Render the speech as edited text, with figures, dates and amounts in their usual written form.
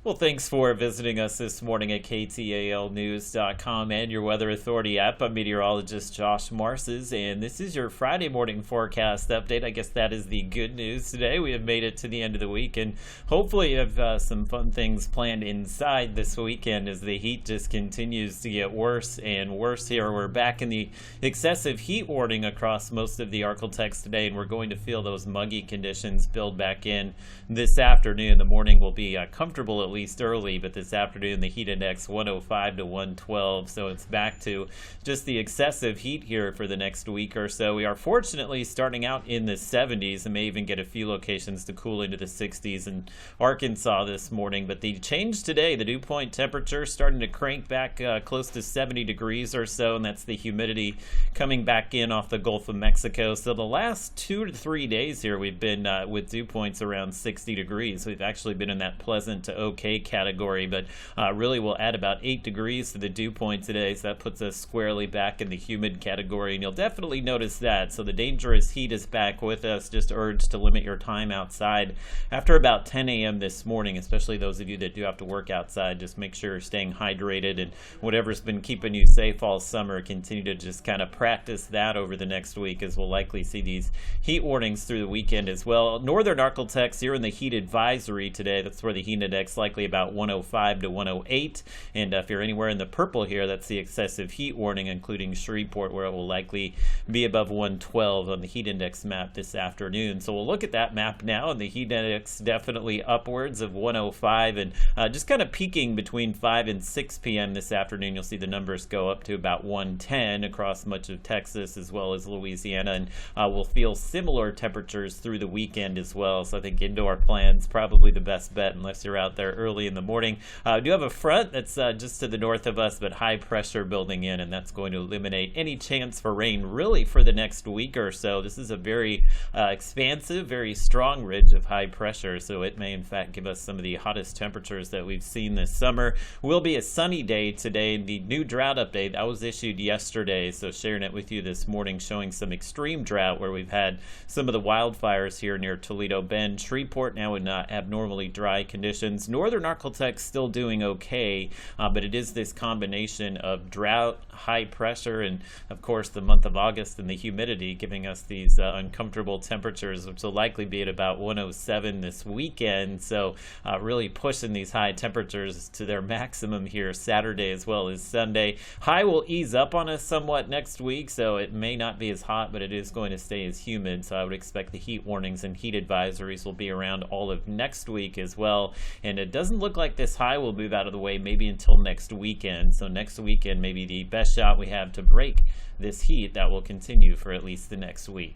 Well, thanks for visiting us this morning at KTALnews.com and your Weather Authority app. I'm meteorologist Josh Marces, and this is your Friday morning forecast update. I guess that is the good news today. We have made it to the end of the week, and hopefully you have some fun things planned inside this weekend as the heat just continues to get worse and worse here. We're back in the excessive heat warning across most of the Arklatex today, and we're going to feel those muggy conditions build back in this afternoon. The morning will be comfortable at least early, but this afternoon the heat index 105 to 112, so it's back to just the excessive heat here for the next week or so. We are fortunately starting out in the 70s and may even get a few locations to cool into the 60s in Arkansas this morning, but the change today, the dew point temperature starting to crank back close to 70 degrees or so, and that's the humidity coming back in off the Gulf of Mexico. So the last 2 to 3 days here we've been with dew points around 60 degrees. We've actually been in that pleasant to okay category, but really we'll add about 8 degrees to the dew point today, so that puts us squarely back in the humid category, and you'll definitely notice that. So the dangerous heat is back with us. Just urge to limit your time outside after about 10 a.m. this morning, especially those of you that do have to work outside. Just make sure you're staying hydrated, and whatever's been keeping you safe all summer, continue to just kind of practice that over the next week, as we'll likely see these heat warnings through the weekend as well. Northern Arklatex here in the heat advisory today. That's where the heat index likely about 105 to 108, and if you're anywhere in the purple here, that's the excessive heat warning, including Shreveport, where it will likely be above 112 on the heat index map this afternoon. So we'll look at that map now, and the heat index definitely upwards of 105, and just kind of peaking between 5 and 6 p.m. this afternoon. You'll see the numbers go up to about 110 across much of Texas as well as Louisiana, and we'll feel similar temperatures through the weekend as well. So I think indoor plans probably the best bet unless you're out there early in the morning. We do have a front that's just to the north of us, but high pressure building in, and that's going to eliminate any chance for rain really for the next week or so. This is a very expansive, very strong ridge of high pressure, so it may in fact give us some of the hottest temperatures that we've seen this summer. Will be a sunny day today. The new drought update that was issued yesterday, so sharing it with you this morning, showing some extreme drought where we've had some of the wildfires here near Toledo Bend. Shreveport now in abnormally dry conditions. Northern Arklatex still doing okay, but it is this combination of drought, high pressure, and of course the month of August and the humidity giving us these uncomfortable temperatures, which will likely be at about 107 this weekend. So really pushing these high temperatures to their maximum here Saturday as well as Sunday. High will ease up on us somewhat next week, so it may not be as hot, but it is going to stay as humid. So I would expect the heat warnings and heat advisories will be around all of next week as well. And it doesn't look like this high will move out of the way maybe until next weekend. So next weekend may be the best shot we have to break this heat that will continue for at least the next week.